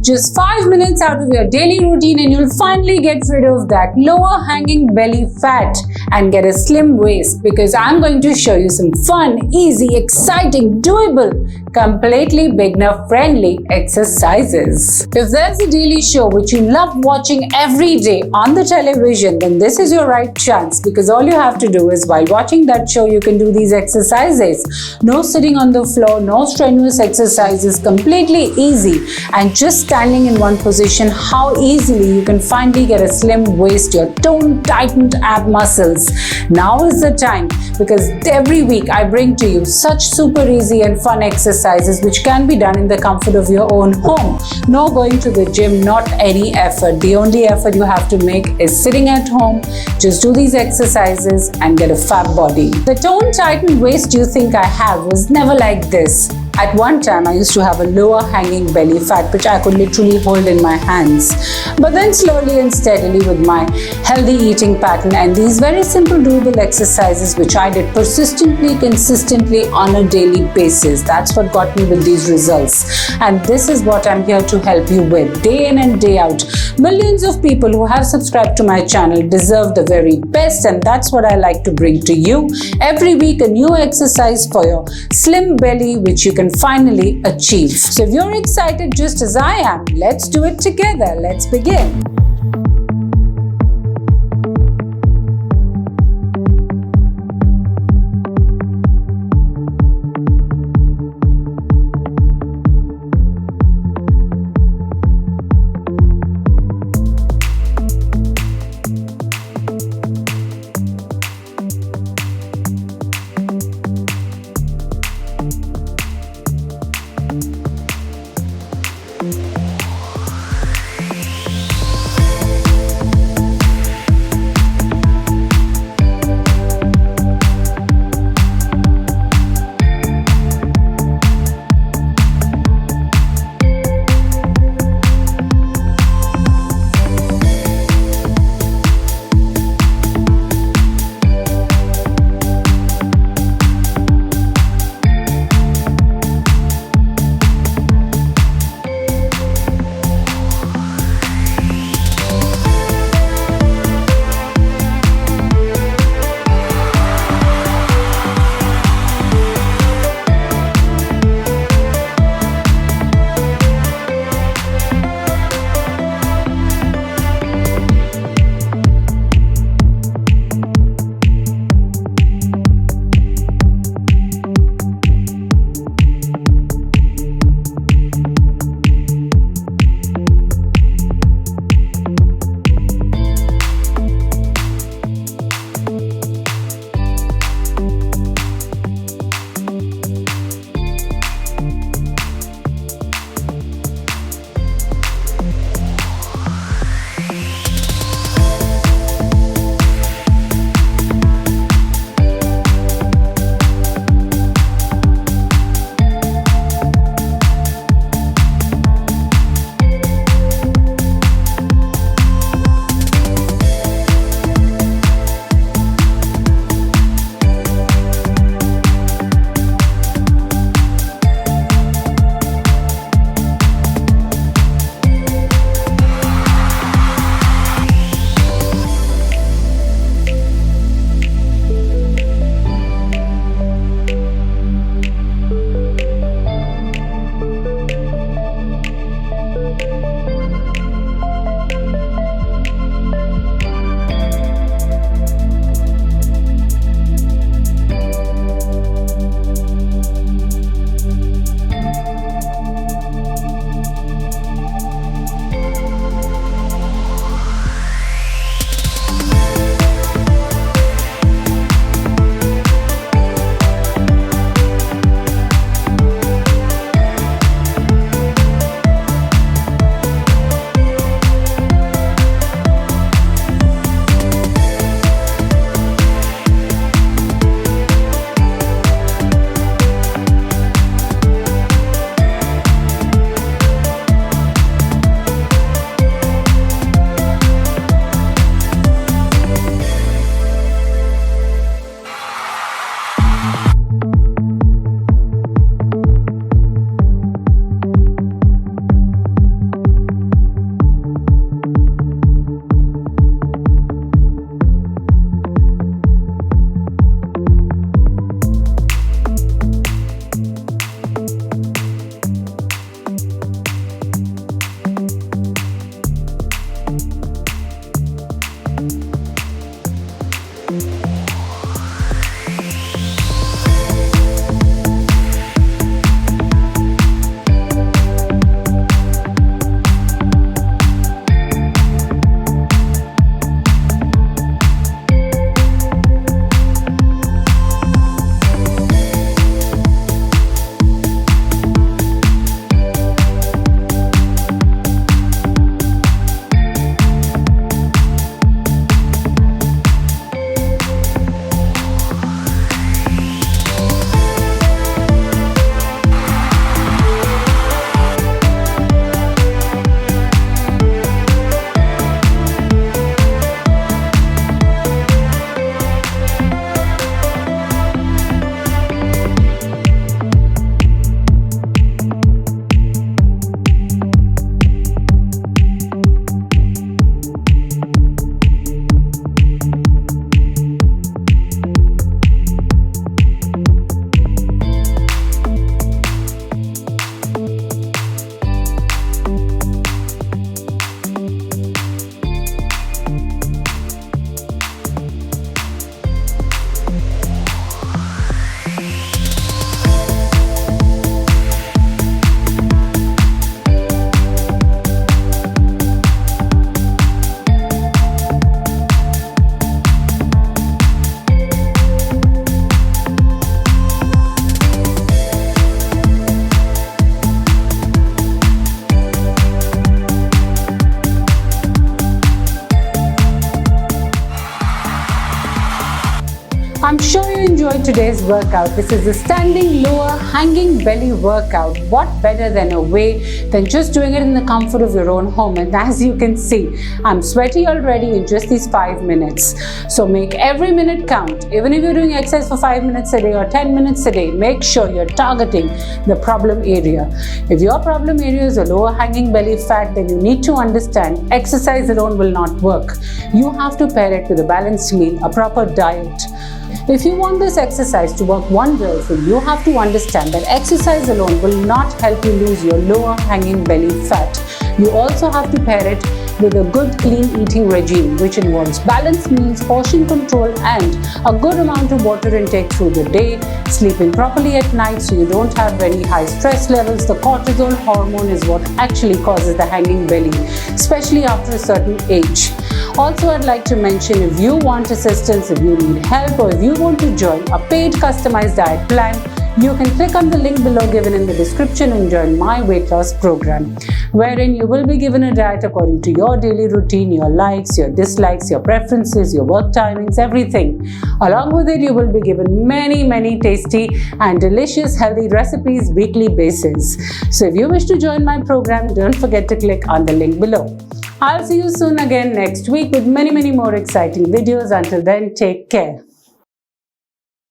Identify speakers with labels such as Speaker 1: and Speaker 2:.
Speaker 1: Just 5 minutes out of your daily routine and you'll finally get rid of that lower hanging belly fat and get a slim waist, because I'm going to show you some fun, easy, exciting, doable, completely beginner friendly exercises. If there's a daily show which you love watching every day on the television, then this is your right chance, because all you have to do is while watching that show you can do these exercises. No sitting on the floor, no strenuous exercises, completely easy, and just standing in one position. How easily you can finally get a slim waist, your toned, tightened ab muscles. Now is the time, because every week I bring to you such super easy and fun exercises which can be done in the comfort of your own home. No going to the gym, not any effort. The only effort you have to make is sitting at home. Just do these exercises and get a fab body. The toned, tightened waist you think I have was never like this. At one time, I used to have a lower hanging belly fat which I could literally hold in my hands. But then slowly and steadily, with my healthy eating pattern and these very simple doable exercises which I did persistently, consistently on a daily basis, that's what got me with these results. And this is what I'm here to help you with day in and day out. Millions of people who have subscribed to my channel deserve the very best, and that's what I like to bring to you. Every week, a new exercise for your slim belly which you can finally achieve. So if you're excited just as I am, let's do it together. Let's begin. I'm sure you enjoyed today's workout. This is a standing lower hanging belly workout. What better than a way than just doing it in the comfort of your own home? And as you can see, I'm sweaty already in just these 5 minutes. So make every minute count. Even if you're doing exercise for 5 minutes a day or 10 minutes a day, make sure you're targeting the problem area. If your problem area is a lower hanging belly fat, then you need to understand exercise alone will not work. You have to pair it with a balanced meal, a proper diet. If you want this exercise to work wonders, then you have to understand that exercise alone will not help you lose your lower hanging belly fat. You also have to pair it with a good clean eating regime, which involves balanced meals, portion control, and a good amount of water intake through the day, sleeping properly at night so you don't have very high stress levels. The cortisol hormone is what actually causes the hanging belly, especially after a certain age. Also, I'd like to mention, if you want assistance, if you need help, or if you want to join a paid customized diet plan, you can click on the link below given in the description and join my weight loss program, wherein you will be given a diet according to your daily routine, your likes, your dislikes, your preferences, your work timings, everything. Along with it, you will be given many tasty and delicious healthy recipes weekly basis. So if you wish to join my program, don't forget to click on the link below. I'll see you soon again next week with many more exciting videos. Until then, take care.